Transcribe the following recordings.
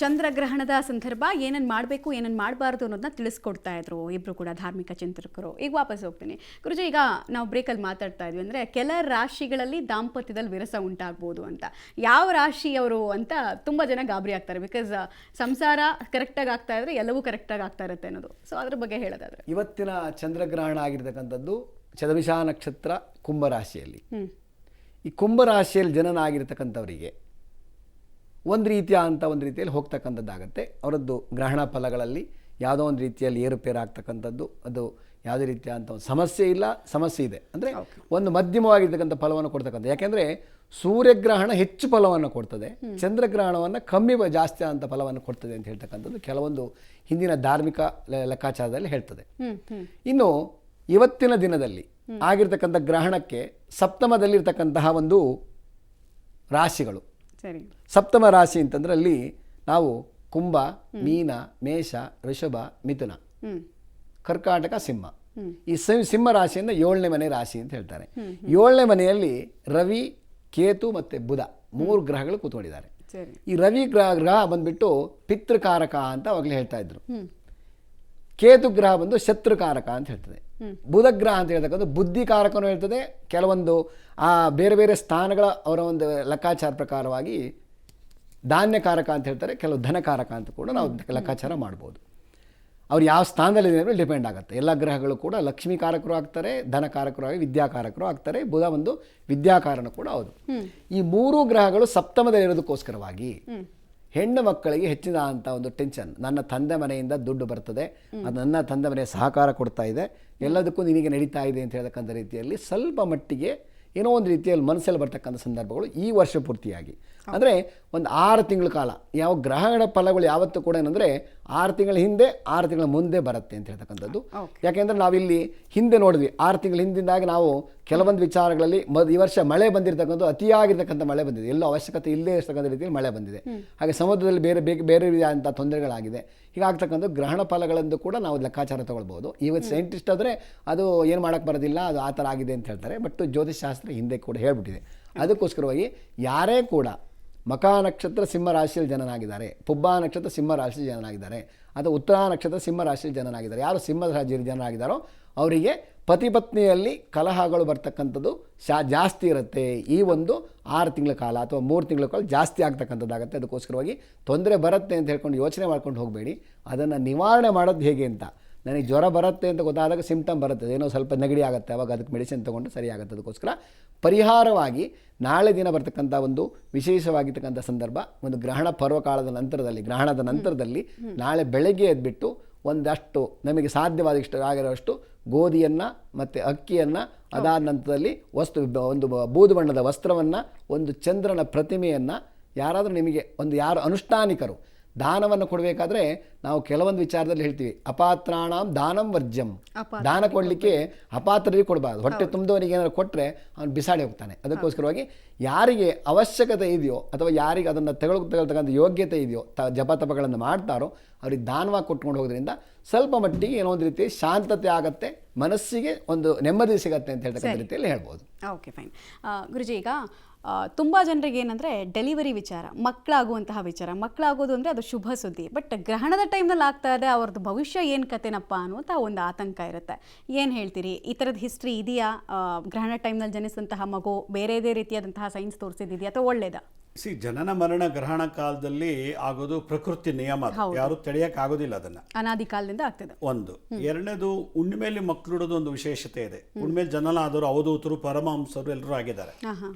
ಚಂದ್ರಗ್ರಹಣದ ಸಂದರ್ಭ ಏನನ್ನು ಮಾಡಬೇಕು ಏನನ್ನು ಮಾಡಬಾರ್ದು ಅನ್ನೋದನ್ನ ತಿಳಿಸ್ಕೊಡ್ತಾ ಇದ್ರು ಇಬ್ಬರು ಕೂಡ ಧಾರ್ಮಿಕ ಚಿಂತಕರು. ಈಗ ವಾಪಸ್ ಹೋಗ್ತೀನಿ ಗುರುಜಿ. ಈಗ ನಾವು ಬ್ರೇಕಲ್ಲಿ ಮಾತಾಡ್ತಾ ಇದ್ವಿ ಅಂದರೆ ಕೆಲ ರಾಶಿಗಳಲ್ಲಿ ದಾಂಪತ್ಯದಲ್ಲಿ ವಿರಸ ಉಂಟಾಗ್ಬೋದು ಅಂತ. ಯಾವ ರಾಶಿಯವರು ಅಂತ ತುಂಬ ಜನ ಗಾಬರಿ ಆಗ್ತಾರೆ. ಬಿಕಾಸ್ ಸಂಸಾರ ಕರೆಕ್ಟಾಗಿ ಆಗ್ತಾ ಇದ್ರೆ ಎಲ್ಲವೂ ಕರೆಕ್ಟಾಗಿ ಆಗ್ತಾ ಇರುತ್ತೆ ಅನ್ನೋದು. ಸೊ ಅದ್ರ ಬಗ್ಗೆ ಹೇಳೋದಾದ್ರೆ, ಇವತ್ತಿನ ಚಂದ್ರಗ್ರಹಣ ಆಗಿರ್ತಕ್ಕಂಥದ್ದು ಶತಭಿಷ ನಕ್ಷತ್ರ ಕುಂಭರಾಶಿಯಲ್ಲಿ. ಈ ಕುಂಭರಾಶಿಯಲ್ಲಿ ಜನನಾಗಿರ್ತಕ್ಕಂಥವರಿಗೆ ಒಂದು ರೀತಿಯಲ್ಲಿ ಹೋಗ್ತಕ್ಕಂಥದ್ದಾಗತ್ತೆ. ಅವರದ್ದು ಗ್ರಹಣ ಫಲಗಳಲ್ಲಿ ಯಾವುದೋ ಒಂದು ರೀತಿಯಲ್ಲಿ ಏರುಪೇರು ಆಗ್ತಕ್ಕಂಥದ್ದು, ಅದು ಯಾವುದೇ ರೀತಿಯ ಅಂತ ಒಂದು ಸಮಸ್ಯೆ ಇಲ್ಲ, ಸಮಸ್ಯೆ ಇದೆ ಅಂದರೆ ಒಂದು ಮಧ್ಯಮವಾಗಿರ್ತಕ್ಕಂಥ ಫಲವನ್ನು ಕೊಡ್ತಕ್ಕಂಥ. ಯಾಕೆಂದರೆ ಸೂರ್ಯಗ್ರಹಣ ಹೆಚ್ಚು ಫಲವನ್ನು ಕೊಡ್ತದೆ, ಚಂದ್ರಗ್ರಹಣವನ್ನು ಕಮ್ಮಿ ಜಾಸ್ತಿ ಅಂತ ಫಲವನ್ನು ಕೊಡ್ತದೆ ಅಂತ ಹೇಳ್ತಕ್ಕಂಥದ್ದು ಕೆಲವೊಂದು ಹಿಂದಿನ ಧಾರ್ಮಿಕ ಲೆಕ್ಕಾಚಾರದಲ್ಲಿ ಹೇಳ್ತದೆ. ಇನ್ನು ಇವತ್ತಿನ ದಿನದಲ್ಲಿ ಆಗಿರ್ತಕ್ಕಂಥ ಗ್ರಹಣಕ್ಕೆ ಸಪ್ತಮದಲ್ಲಿರ್ತಕ್ಕಂತಹ ಒಂದು ರಾಶಿಗಳು, ಸಪ್ತಮ ರಾಶಿ ಅಂತಂದ್ರೆ ಅಲ್ಲಿ ನಾವು ಕುಂಭ, ಮೀನ, ಮೇಷ, ವೃಷಭ, ಮಿಥುನ, ಕರ್ಕಾಟಕ, ಸಿಂಹ. ಈ ಸಿಂಹ ರಾಶಿಯಿಂದ 7ನೇ ಮನೆ ರಾಶಿ ಅಂತ ಹೇಳ್ತಾರೆ. 7ನೇ ಮನೆಯಲ್ಲಿ ರವಿ, ಕೇತು ಮತ್ತೆ ಬುಧ 3 ಗ್ರಹಗಳು ಕೂತ್ಕೊಂಡಿದ್ದಾರೆ. ಈ ರವಿ ಗ್ರಹ ಬಂದ್ಬಿಟ್ಟು ಪಿತೃಕಾರಕ ಅಂತ ಅವಾಗಲೇ ಹೇಳ್ತಾ ಇದ್ರು. ಕೇತು ಗ್ರಹ ಬಂದು ಶತ್ರುಕಾರಕ ಅಂತ ಹೇಳ್ತದೆ. ಬುಧ ಗ್ರಹ ಅಂತ ಹೇಳ್ತಕ್ಕಂಥ ಬುದ್ಧಿಕಾರಕನೂ ಹೇಳ್ತದೆ. ಕೆಲವೊಂದು ಆ ಬೇರೆ ಬೇರೆ ಸ್ಥಾನಗಳ ಅವರ ಒಂದು ಲೆಕ್ಕಾಚಾರ ಪ್ರಕಾರವಾಗಿ ಧಾನ್ಯಕಾರಕ ಅಂತ ಹೇಳ್ತಾರೆ, ಕೆಲವು ಧನಕಾರಕ ಅಂತ ಕೂಡ ನಾವು ಲೆಕ್ಕಾಚಾರ ಮಾಡ್ಬೋದು. ಅವ್ರು ಯಾವ ಸ್ಥಾನದಲ್ಲಿ ಡಿಪೆಂಡ್ ಆಗುತ್ತೆ. ಎಲ್ಲ ಗ್ರಹಗಳು ಕೂಡ ಲಕ್ಷ್ಮೀಕಾರಕರು ಆಗ್ತಾರೆ, ಧನಕಾರಕರು ಆಗಿ ವಿದ್ಯಾಕಾರಕರು ಆಗ್ತಾರೆ. ಬುಧ ಒಂದು ವಿದ್ಯಾಕಾರನ ಕೂಡ ಹೌದು. ಈ 3 ಗ್ರಹಗಳು ಸಪ್ತಮದಲ್ಲಿರೋದಕ್ಕೋಸ್ಕರವಾಗಿ ಹೆಣ್ಣು ಮಕ್ಕಳಿಗೆ ಹೆಚ್ಚಿನ ಅಂತ ಒಂದು ಟೆನ್ಷನ್. ನನ್ನ ತಂದೆ ಮನೆಯಿಂದ ದುಡ್ಡು ಬರ್ತದೆ, ಅದು ನನ್ನ ತಂದೆ ಮನೆಯ ಸಹಕಾರ ಕೊಡ್ತಾ ಇದೆ, ಎಲ್ಲದಕ್ಕೂ ನಿನಗೆ ನಡೀತಾ ಇದೆ ಅಂತ ಹೇಳ್ತಕ್ಕಂಥ ರೀತಿಯಲ್ಲಿ ಸ್ವಲ್ಪ ಮಟ್ಟಿಗೆ ಏನೋ ಒಂದು ರೀತಿಯಲ್ಲಿ ಮನಸ್ಸಲ್ಲಿ ಬರ್ತಕ್ಕಂಥ ಸಂದರ್ಭಗಳು ಈ ವರ್ಷ ಪೂರ್ತಿಯಾಗಿ, ಅಂದರೆ ಒಂದು 6 ತಿಂಗಳ ಕಾಲ ಯಾವ ಗ್ರಹಗಳ ಫಲಗಳು ಯಾವತ್ತೂ ಕೂಡ ಏನಂದರೆ 6 ತಿಂಗಳ ಹಿಂದೆ 6 ತಿಂಗಳ ಮುಂದೆ ಬರುತ್ತೆ ಅಂತ ಹೇಳ್ತಕ್ಕಂಥದ್ದು. ಯಾಕೆಂದರೆ ನಾವಿಲ್ಲಿ ಹಿಂದೆ ನೋಡಿದ್ವಿ, 6 ತಿಂಗಳ ಹಿಂದಿಂದಾಗಿ ನಾವು ಕೆಲವೊಂದು ವಿಚಾರಗಳಲ್ಲಿ ಈ ವರ್ಷ ಮಳೆ ಬಂದಿರತಕ್ಕಂಥ ಅತಿಯಾಗಿರ್ತಕ್ಕಂಥ ಮಳೆ ಬಂದಿದೆ, ಎಲ್ಲೋ ಅವಶ್ಯಕತೆ ಇಲ್ಲದೇ ಇರ್ತಕ್ಕಂಥ ರೀತಿಯಲ್ಲಿ ಮಳೆ ಬಂದಿದೆ. ಹಾಗೆ ಸಮುದ್ರದಲ್ಲಿ ಬೇರೆ ರೀತಿಯಾದಂಥ ತೊಂದರೆಗಳಾಗಿದೆ. ಹೀಗಾಗ್ತಕ್ಕಂಥ ಗ್ರಹಣ ಫಲಗಳಂದು ಕೂಡ ನಾವು ಲೆಕ್ಕಾಚಾರ ತೊಗೊಳ್ಬೋದು. ಇವತ್ತು ಸೈಂಟಿಸ್ಟ್ ಆದರೆ ಅದು ಏನು ಮಾಡೋಕ್ಕೆ ಬರೋದಿಲ್ಲ, ಅದು ಆ ಥರ ಆಗಿದೆ ಅಂತ ಹೇಳ್ತಾರೆ. ಬಟ್ ಜ್ಯೋತಿಷಾಸ್ತ್ರ ಹಿಂದೆ ಕೂಡ ಹೇಳ್ಬಿಟ್ಟಿದೆ. ಅದಕ್ಕೋಸ್ಕರವಾಗಿ ಯಾರೇ ಕೂಡ ಮಖಾ ನಕ್ಷತ್ರ ಸಿಂಹ ರಾಶಿಯಲ್ಲಿ ಜನನಾಗಿದ್ದಾರೆ, ಪುಬ್ಬ ನಕ್ಷತ್ರ ಸಿಂಹ ರಾಶಿಯಲ್ಲಿ ಜನನಾಗಿದ್ದಾರೆ, ಅಥವಾ ಉತ್ತರ ನಕ್ಷತ್ರ ಸಿಂಹ ರಾಶಿಯಲ್ಲಿ ಜನನಾಗಿದ್ದಾರೆ, ಯಾರು ಸಿಂಹ ರಾಶಿಯಲ್ಲಿ ಜನನಾಗಿದ್ದಾರೋ ಅವರಿಗೆ ಪತಿ ಪತ್ನಿಯಲ್ಲಿ ಕಲಹಗಳು ಬರ್ತಕ್ಕಂಥದ್ದು ಜಾಸ್ತಿ ಇರುತ್ತೆ. ಈ ಒಂದು 6 ತಿಂಗಳ ಕಾಲ ಅಥವಾ 3 ತಿಂಗಳ ಕಾಲ ಜಾಸ್ತಿ ಆಗ್ತಕ್ಕಂಥದ್ದಾಗುತ್ತೆ. ಅದಕ್ಕೋಸ್ಕರವಾಗಿ ತೊಂದರೆ ಬರುತ್ತೆ ಅಂತ ಹೇಳ್ಕೊಂಡು ಯೋಚನೆ ಮಾಡ್ಕೊಂಡು ಹೋಗಬೇಡಿ. ಅದನ್ನು ನಿವಾರಣೆ ಮಾಡೋದು ಹೇಗೆ ಅಂತ, ನನಗೆ ಜ್ವರ ಬರುತ್ತೆ ಅಂತ ಗೊತ್ತಾದಾಗ ಸಿಂಪ್ಟಮ್ ಬರುತ್ತೆ, ಏನೋ ಸ್ವಲ್ಪ ನೆಗಡಿ ಆಗುತ್ತೆ, ಅವಾಗ ಅದಕ್ಕೆ ಮೆಡಿಸಿನ್ ತೊಗೊಂಡು ಸರಿ ಆಗುತ್ತೆ. ಅದಕ್ಕೋಸ್ಕರ ಪರಿಹಾರವಾಗಿ ನಾಳೆ ದಿನ ಬರ್ತಕ್ಕಂಥ ಒಂದು ವಿಶೇಷವಾಗಿರ್ತಕ್ಕಂಥ ಸಂದರ್ಭ, ಒಂದು ಗ್ರಹಣ ಪರ್ವಕಾಲದ ನಂತರದಲ್ಲಿ, ಗ್ರಹಣದ ನಂತರದಲ್ಲಿ ನಾಳೆ ಬೆಳಗ್ಗೆ ಎದ್ಬಿಟ್ಟು ಒಂದಷ್ಟು ನಮಗೆ ಸಾಧ್ಯವಾದಷ್ಟು ಆಗಿರೋಷ್ಟು ಗೋಧಿಯನ್ನು ಮತ್ತು ಅಕ್ಕಿಯನ್ನು, ಅದಾದ ನಂತರದಲ್ಲಿ ಒಂದು ಬೂದು ಬಣ್ಣದ ವಸ್ತ್ರವನ್ನು, ಒಂದು ಚಂದ್ರನ ಪ್ರತಿಮೆಯನ್ನು, ಯಾರಾದರೂ ನಿಮಗೆ ಯಾರು ಅನುಷ್ಠಾನಿಕರು ದಾನವನ್ನು ಕೊಡಬೇಕಾದ್ರೆ ನಾವು ಕೆಲವೊಂದು ವಿಚಾರದಲ್ಲಿ ಹೇಳ್ತೀವಿ, ಅಪಾತ್ರಾಣಂ ದಾನಂ ವರ್ಜ್ಯಂ. ದಾನ ಕೊಡಲಿಕ್ಕೆ ಅಪಾತ್ರರಿಗೆ ಕೊಡಬಾರ್ದು. ಹೊಟ್ಟೆ ತುಂಬಿದವನಿಗೆ ಏನಾದ್ರು ಕೊಟ್ಟರೆ ಅವನು ಬಿಸಾಡಿ ಹೋಗ್ತಾನೆ. ಅದಕ್ಕೋಸ್ಕರವಾಗಿ ಯಾರಿಗೆ ಅವಶ್ಯಕತೆ ಇದೆಯೋ ಅಥವಾ ಯಾರಿಗೆ ಅದನ್ನು ತಗೊಳ್ತಕ್ಕಂಥ ಯೋಗ್ಯತೆ ಇದೆಯೋ, ಜಪತಪಗಳನ್ನು ಮಾಡ್ತಾರೋ ಅವ್ರಿಗೆ ದಾನವಾಗಿ ಕೊಟ್ಕೊಂಡು ಹೋಗೋದ್ರಿಂದ ಸ್ವಲ್ಪ ಮಟ್ಟಿಗೆ ಏನೋ ಒಂದು ರೀತಿ ಶಾಂತತೆ ಆಗುತ್ತೆ, ಮನಸ್ಸಿಗೆ ಒಂದು ನೆಮ್ಮದಿ ಸಿಗತ್ತೆ ಅಂತ ಹೇಳ್ತಕ್ಕಂಥ ರೀತಿಯಲ್ಲಿ ಹೇಳ್ಬೋದು. Okay, fine. ಗುರುಜಿ, ಈಗ ತುಂಬ ಜನರಿಗೆ ಏನಂದರೆ ಡೆಲಿವರಿ ವಿಚಾರ, ಮಕ್ಕಳಾಗುವಂತಹ ವಿಚಾರ, ಮಕ್ಕಳಾಗೋದು ಅಂದರೆ ಅದು ಶುಭ ಸುದ್ದಿ. ಬಟ್ ಗ್ರಹಣದ ಟೈಮ್ನಲ್ಲಿ ಆಗ್ತಾ ಇದೆ, ಅವ್ರದ್ದು ಭವಿಷ್ಯ ಏನು ಕತೆನಪ್ಪ ಅನ್ನುವಂಥ ಒಂದು ಆತಂಕ ಇರುತ್ತೆ. ಏನು ಹೇಳ್ತೀರಿ? ಈ ಥರದ ಹಿಸ್ಟ್ರಿ ಇದೆಯಾ? ಗ್ರಹಣ ಟೈಮ್ನಲ್ಲಿ ಜನಿಸಿದಂತಹ ಮಗು ಬೇರೆದೇ ರೀತಿಯಾದಂತಹ ಸೈನ್ಸ್ ತೋರಿಸಿದೆಯಾ ಅಥವಾ ಒಳ್ಳೇದಾ? ಜನನ ಮರಣ ಗ್ರಹಣ ಕಾಲದಲ್ಲಿ ಆಗೋದು ಪ್ರಕೃತಿ ನಿಯಮ, ಯಾರು ತಡೆಯಕ್ಕೆ ಆಗೋದಿಲ್ಲ. ಅದನ್ನ ಅನಾದಿ ಕಾಲದಿಂದ ಆಗ್ತದೆ. ಒಂದು. ಎರಡನೇದು, ಹುಣ್ಣಿಮೆಯಲ್ಲಿ ಮಕ್ಕಳು ಇಡೋದು ಒಂದು ವಿಶೇಷತೆ ಇದೆ. ಹುಣ್ಣಿಮೆಯಲ್ಲಿ ಜನನ ಆದವರು ಅವಧೂತರು, ಪರಮಹಂಸರು ಎಲ್ಲರೂ ಆಗಿದ್ದಾರೆ,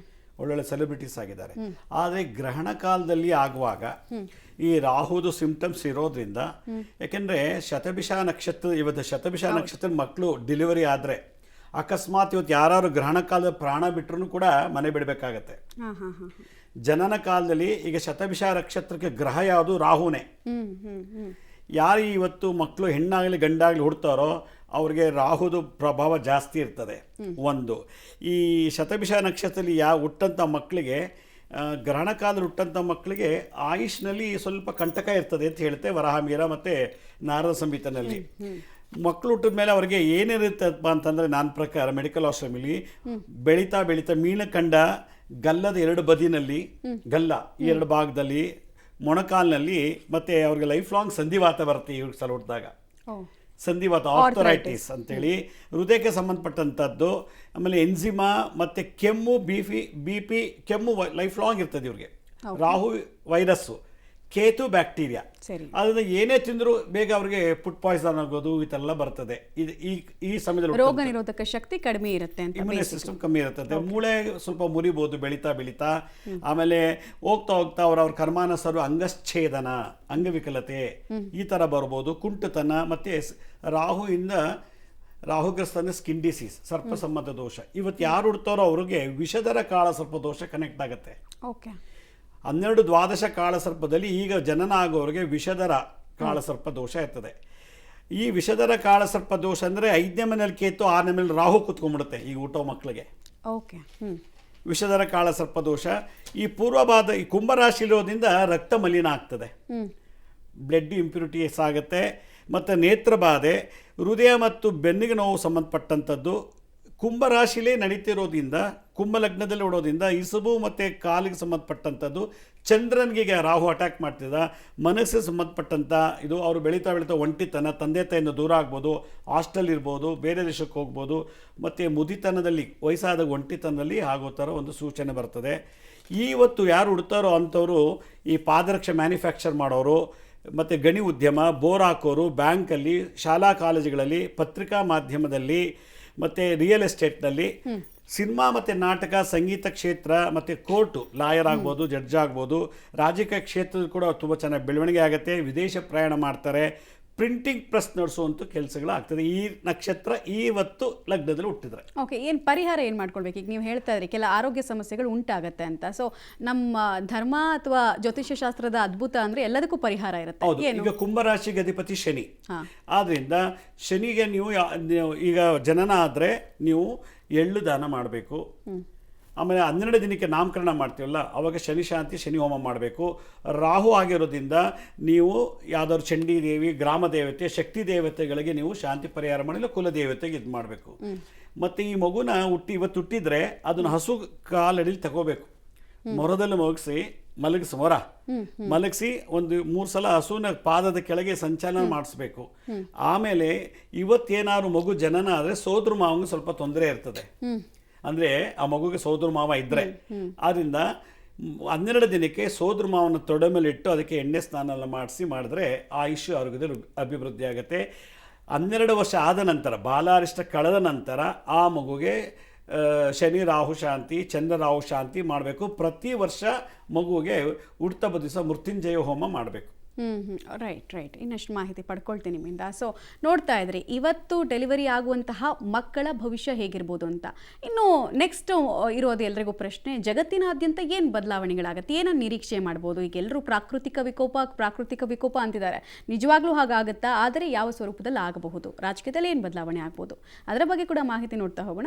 ಒಳ್ಳೊಳ್ಳೆ ಸೆಲೆಬ್ರಿಟೀಸ್ ಆಗಿದ್ದಾರೆ. ಆದರೆ ಗ್ರಹಣ ಕಾಲದಲ್ಲಿ ಆಗುವಾಗ ಈ ರಾಹುದು ಸಿಂಪ್ಟಮ್ಸ್ ಇರೋದ್ರಿಂದ, ಯಾಕೆಂದ್ರೆ ಶತಭಿಷ ನಕ್ಷತ್ರ, ಇವತ್ತು ಶತಭಿಷ ನಕ್ಷತ್ರ ಮಕ್ಕಳು ಡೆಲಿವರಿ ಆದರೆ ಅಕಸ್ಮಾತ್ ಇವತ್ತು ಯಾರು ಗ್ರಹಣ ಕಾಲದ ಪ್ರಾಣ ಬಿಟ್ಟರು ಕೂಡ ಮನೆ ಬಿಡಬೇಕಾಗತ್ತೆ. ಜನನ ಕಾಲದಲ್ಲಿ ಈಗ ಶತಭಿಷ ನಕ್ಷತ್ರಕ್ಕೆ ಗ್ರಹ ಯಾವುದು? ರಾಹುನೇ. ಯಾರು ಇವತ್ತು ಮಕ್ಕಳು ಹೆಣ್ಣಾಗಲಿ ಗಂಡಾಗಲಿ ಹುಡ್ತಾರೋ ಅವ್ರಿಗೆ ರಾಹುದು ಪ್ರಭಾವ ಜಾಸ್ತಿ ಇರ್ತದೆ. ಒಂದು, ಈ ಶತಭಿಷ ನಕ್ಷತ್ರದಲ್ಲಿ ಹುಟ್ಟಂಥ ಮಕ್ಕಳಿಗೆ, ಗ್ರಹಣ ಕಾಲದಲ್ಲಿ ಹುಟ್ಟಂಥ ಮಕ್ಕಳಿಗೆ ಆಯುಷ್ನಲ್ಲಿ ಸ್ವಲ್ಪ ಕಂಟಕ ಇರ್ತದೆ ಅಂತ ಹೇಳುತ್ತೆ ವರಾಹಮಿಹಿರ ಮತ್ತು ನಾರದ ಸಂಹಿತೆಯಲ್ಲಿ. ಮಕ್ಕಳು ಹುಟ್ಟಿದ ಮೇಲೆ ಅವ್ರಿಗೆ ಏನಿರುತ್ತಪ್ಪ ಅಂತಂದರೆ, ನನ್ನ ಪ್ರಕಾರ ಮೆಡಿಕಲ್ ಆಸ್ಟ್ರೇಮಿಲಿ ಬೆಳೀತಾ ಮೀನಕಂಡ ಗಲ್ಲದ 2 ಬದಿನಲ್ಲಿ, ಗಲ್ಲ ಈ 2 ಭಾಗದಲ್ಲಿ ಮೊಣಕಾಲಿನಲ್ಲಿ ಮತ್ತು ಅವ್ರಿಗೆ ಲೈಫ್ ಲಾಂಗ್ ಸಂಧಿವಾತ ಬರುತ್ತೆ ಇವ್ರಿಗೆ ಸಲ ಹುಟ್ಟಿದಾಗ. ಓ ಸಂಧಿವಾತ ಆರ್ಥರೈಟಿಸ್ ಅಂತೇಳಿ ಹೃದಯಕ್ಕೆ ಸಂಬಂಧಪಟ್ಟಂಥದ್ದು. ಆಮೇಲೆ ಎನ್ಜಿಮಾ ಮತ್ತು ಕೆಮ್ಮು, ಬಿ ಪಿ ಕೆಮ್ಮು ಲೈಫ್ ಲಾಂಗ್ ಇರ್ತದೆ ಇವ್ರಿಗೆ. ರಾಹು ವೈರಸ್ಸು, ಕೇತು ಬ್ಯಾಕ್ಟೀರಿಯಾ, ಸರಿ. ಅದರಿಂದ ಏನೇ ತಿಂದರೂ ಬೇಗ ಅವ್ರಿಗೆ ಫುಡ್ ಪಾಯ್ಸನ್ ಆಗೋದು ಇದೆಲ್ಲ ಬರ್ತದೆ. ಇದು ಈ ಸಮಯದಲ್ಲಿ ರೋಗ ನಿರೋಧಕ ಶಕ್ತಿ ಕಡಿಮೆ ಇರುತ್ತೆ ಅಂತ. ಇಮ್ಯುನಿ ಸಿಸ್ಟಮ್ ಕಮ್ಮಿ ಇರ್ತದೆ. ಮೂಳೆ ಸ್ವಲ್ಪ ಮುರಿಬೋದು ಬೆಳೀತಾ. ಆಮೇಲೆ ಹೋಗ್ತಾ ಅವ್ರ ಕರ್ಮಾನುಸಾರ ಅಂಗಚ್ಛೇದನ, ಅಂಗವಿಕಲತೆ ಈ ಥರ ಬರ್ಬೋದು. ಕುಂಟತನ ಮತ್ತು ರಾಹುಗ್ರಸ್ತ ಅಂದರೆ ಸ್ಕಿನ್ ಡಿಸೀಸ್, ಸರ್ಪ ಸಂಬಂಧ ದೋಷ. ಇವತ್ತು ಯಾರು ಹುಡ್ತಾರೋ ಅವ್ರಿಗೆ ವಿಷಧರ ಕಾಳ ಸರ್ಪ ದೋಷ ಕನೆಕ್ಟ್ ಆಗುತ್ತೆ. ಓಕೆ. 12 ದ್ವಾದಶ ಕಾಳಸರ್ಪದಲ್ಲಿ ಈಗ ಜನನ ಆಗೋರಿಗೆ ವಿಷಧರ ಕಾಳಸರ್ಪ ದೋಷ ಇರ್ತದೆ. ಈ ವಿಷಧರ ಕಾಳಸರ್ಪ ದೋಷ ಅಂದರೆ 5ನೇ ಮನೇಲಿ ಕೇತು, 6ನೇ ಮೇಲೆ ರಾಹು ಕೂತ್ಕೊಂಡ್ಬಿಡುತ್ತೆ ಈಗ ಹುಟ್ಟೋ ಮಕ್ಕಳಿಗೆ. ಓಕೆ. ವಿಷಧರ ಕಾಳಸರ್ಪ ದೋಷ. ಈ ಪೂರ್ವಭಾದ ಈ ಕುಂಭರಾಶಿಲಿರೋದ್ರಿಂದ ರಕ್ತ ಮಲಿನ ಆಗ್ತದೆ, ಬ್ಲಡ್ ಇಂಪ್ಯೂರಿಟೀಸ್ ಆಗುತ್ತೆ. ಮತ್ತು ನೇತ್ರಬಾಧೆ, ಹೃದಯ ಮತ್ತು ಬೆನ್ನಿಗೆ ನೋವು ಸಂಬಂಧಪಟ್ಟಂಥದ್ದು. ಕುಂಭರಾಶಿಲೇ ನಡೀತಿರೋದ್ರಿಂದ, ಕುಂಭಲಗ್ನದಲ್ಲಿ ಓಡೋದ್ರಿಂದ ಇಸುಬು ಮತ್ತು ಕಾಲಿಗೆ ಸಂಬಂಧಪಟ್ಟಂಥದ್ದು. ಚಂದ್ರನಿಗೆ ರಾಹು ಅಟ್ಯಾಕ್ ಮಾಡ್ತಿದ್ದ, ಮನಸ್ಸಿಗೆ ಸಂಬಂಧಪಟ್ಟಂಥ ಇದು. ಅವರು ಬೆಳೀತಾ ಒಂಟಿತನ, ತಂದೆ ತಾಯಿಯಿಂದ ದೂರ ಆಗ್ಬೋದು, ಹಾಸ್ಟೆಲ್ ಇರ್ಬೋದು, ಬೇರೆ ದೇಶಕ್ಕೆ ಹೋಗ್ಬೋದು. ಮತ್ತು ಮುದಿತನದಲ್ಲಿ, ವಯಸ್ಸಾದ ಒಂಟಿತನದಲ್ಲಿ ಆಗೋ ಥರ ಒಂದು ಸೂಚನೆ ಬರ್ತದೆ. ಇವತ್ತು ಯಾರು ಹುಡ್ತಾರೋ ಅಂಥವರು ಈ ಪಾದರಕ್ಷೆ ಮ್ಯಾನುಫ್ಯಾಕ್ಚರ್ ಮಾಡೋರು, ಮತ್ತು ಗಣಿ ಉದ್ಯಮ, ಬೋರ್ ಹಾಕೋರು, ಬ್ಯಾಂಕಲ್ಲಿ, ಶಾಲಾ ಕಾಲೇಜುಗಳಲ್ಲಿ, ಪತ್ರಿಕಾ ಮಾಧ್ಯಮದಲ್ಲಿ, ಮತ್ತು ರಿಯಲ್ ಎಸ್ಟೇಟ್ನಲ್ಲಿ, ಸಿನಿಮಾ ಮತ್ತು ನಾಟಕ, ಸಂಗೀತ ಕ್ಷೇತ್ರ, ಮತ್ತು ಕೋರ್ಟು, ಲಾಯರ್ ಆಗ್ಬೋದು, ಜಡ್ಜ್ ಆಗ್ಬೋದು. ರಾಜಕೀಯ ಕ್ಷೇತ್ರದಲ್ಲಿ ಕೂಡ ತುಂಬ ಚೆನ್ನಾಗಿ ಬೆಳವಣಿಗೆ ಆಗುತ್ತೆ. ವಿದೇಶ ಪ್ರಯಾಣ ಮಾಡ್ತಾರೆ. ಪ್ರಿಂಟಿಂಗ್ ಪ್ರೆಸ್ ನಡೆಸುವಂಥ ಕೆಲಸಗಳಾಗ್ತದೆ ಈ ನಕ್ಷತ್ರ ಇವತ್ತು ಲಗ್ನದಲ್ಲಿ ಹುಟ್ಟಿದ್ರೆ. ಓಕೆ. ಏನು ಪರಿಹಾರ ಏನು ಮಾಡ್ಕೊಳ್ಬೇಕು? ಈಗ ನೀವು ಹೇಳ್ತಾ ಇದ್ರಿ ಕೆಲ ಆರೋಗ್ಯ ಸಮಸ್ಯೆಗಳು ಉಂಟಾಗತ್ತೆ ಅಂತ. ಸೊ ನಮ್ಮ ಧರ್ಮ ಅಥವಾ ಜ್ಯೋತಿಷ್ಯ ಶಾಸ್ತ್ರದ ಅದ್ಭುತ ಅಂದರೆ ಎಲ್ಲದಕ್ಕೂ ಪರಿಹಾರ ಇರುತ್ತೆ. ಹೌದು. ಈಗ ಕುಂಭರಾಶಿಗೆ ಅಧಿಪತಿ ಶನಿ. ಆದ್ದರಿಂದ ಶನಿಗೆ ನೀವು ಈಗ ಜನನ ಆದರೆ ನೀವು ಎಳ್ಳು ದಾನ ಮಾಡಬೇಕು. ಆಮೇಲೆ 12 ದಿನಕ್ಕೆ ನಾಮಕರಣ ಮಾಡ್ತೀವಲ್ಲ, ಅವಾಗ ಶನಿ ಶಾಂತಿ, ಶನಿ ಹೋಮ ಮಾಡಬೇಕು. ರಾಹು ಆಗಿರೋದ್ರಿಂದ ನೀವು ಯಾವುದಾದ್ರು ಚಂಡಿ ದೇವಿ, ಗ್ರಾಮ ದೇವತೆ, ಶಕ್ತಿ ದೇವತೆಗಳಿಗೆ ನೀವು ಶಾಂತಿ ಪರಿಹಾರ ಮಾಡಿಲ್ಲ, ಕುಲದೇವತೆಗೆ ಇದು ಮಾಡಬೇಕು. ಮತ್ತು ಈ ಮಗುನ ಇವತ್ತು ಹುಟ್ಟಿದ್ರೆ ಅದನ್ನು ಹಸು ಕಾಲಡಿಲಿ ತಗೋಬೇಕು. ಮೊರದಲ್ಲಿ ಮಲಗಿಸಿ ಒಂದು 3 ಸಲ ಹಸುವಿನ ಪಾದದ ಕೆಳಗೆ ಸಂಚಾಲನ ಮಾಡಿಸ್ಬೇಕು. ಆಮೇಲೆ ಇವತ್ತೇನಾದ್ರು ಮಗು ಜನನ ಆದರೆ ಸೋದರ ಮಾವಂಗೆ ಸ್ವಲ್ಪ ತೊಂದರೆ ಇರ್ತದೆ. ಅಂದರೆ ಆ ಮಗುಗೆ ಸೋದರ ಮಾವ ಇದ್ದರೆ, ಆದ್ದರಿಂದ 12 ದಿನಕ್ಕೆ ಸೋದರ ಮಾವನ ತೊಡೆ ಮೇಲೆ ಇಟ್ಟು ಅದಕ್ಕೆ ಎಣ್ಣೆ ಸ್ನಾನ ಎಲ್ಲ ಮಾಡಿದ್ರೆ ಆಯುಷ್ಯ ಆರೋಗ್ಯದಲ್ಲಿ ಅಭಿವೃದ್ಧಿ ಆಗುತ್ತೆ. 12 ವರ್ಷ ಆದ ನಂತರ, ಬಾಲಾರಿಷ್ಟ ಕಳೆದ ನಂತರ ಆ ಮಗುಗೆ ಶನಿ ರಾಹು ಶಾಂತಿ, ಚಂದ್ರ ರಾಹು ಶಾಂತಿ ಮಾಡಬೇಕು. ಪ್ರತಿ ವರ್ಷ ಮಗುವಿಗೆ ಹುಟ್ಟುತ್ತಬ್ಬ ದಿವಸ ಮೃತ್ಯುಂಜಯ ಹೋಮ ಮಾಡಬೇಕು. ರೈಟ್. ಇನ್ನಷ್ಟು ಮಾಹಿತಿ ಪಡ್ಕೊಳ್ತೀನಿ ನಿಮ್ಮಿಂದ. ಸೊ ನೋಡ್ತಾ ಇದ್ರಿ ಇವತ್ತು ಡೆಲಿವರಿ ಆಗುವಂತಹ ಮಕ್ಕಳ ಭವಿಷ್ಯ ಹೇಗಿರ್ಬೋದು ಅಂತ. ಇನ್ನು ನೆಕ್ಸ್ಟ್ ಇರೋದು ಎಲ್ರಿಗೂ ಪ್ರಶ್ನೆ, ಜಗತ್ತಿನಾದ್ಯಂತ ಏನು ಬದಲಾವಣೆಗಳಾಗುತ್ತೆ, ಏನನ್ನು ನಿರೀಕ್ಷೆ ಮಾಡ್ಬೋದು? ಈಗ ಎಲ್ಲರೂ ಪ್ರಾಕೃತಿಕ ವಿಕೋಪ ಅಂತಿದ್ದಾರೆ. ನಿಜವಾಗ್ಲೂ ಹಾಗಾಗುತ್ತಾ? ಆದರೆ ಯಾವ ಸ್ವರೂಪದಲ್ಲಿ ಆಗಬಹುದು? ರಾಜಕೀಯದಲ್ಲಿ ಏನು ಬದಲಾವಣೆ ಆಗ್ಬೋದು? ಅದರ ಬಗ್ಗೆ ಕೂಡ ಮಾಹಿತಿ ನೋಡ್ತಾ ಹೋಗೋಣ.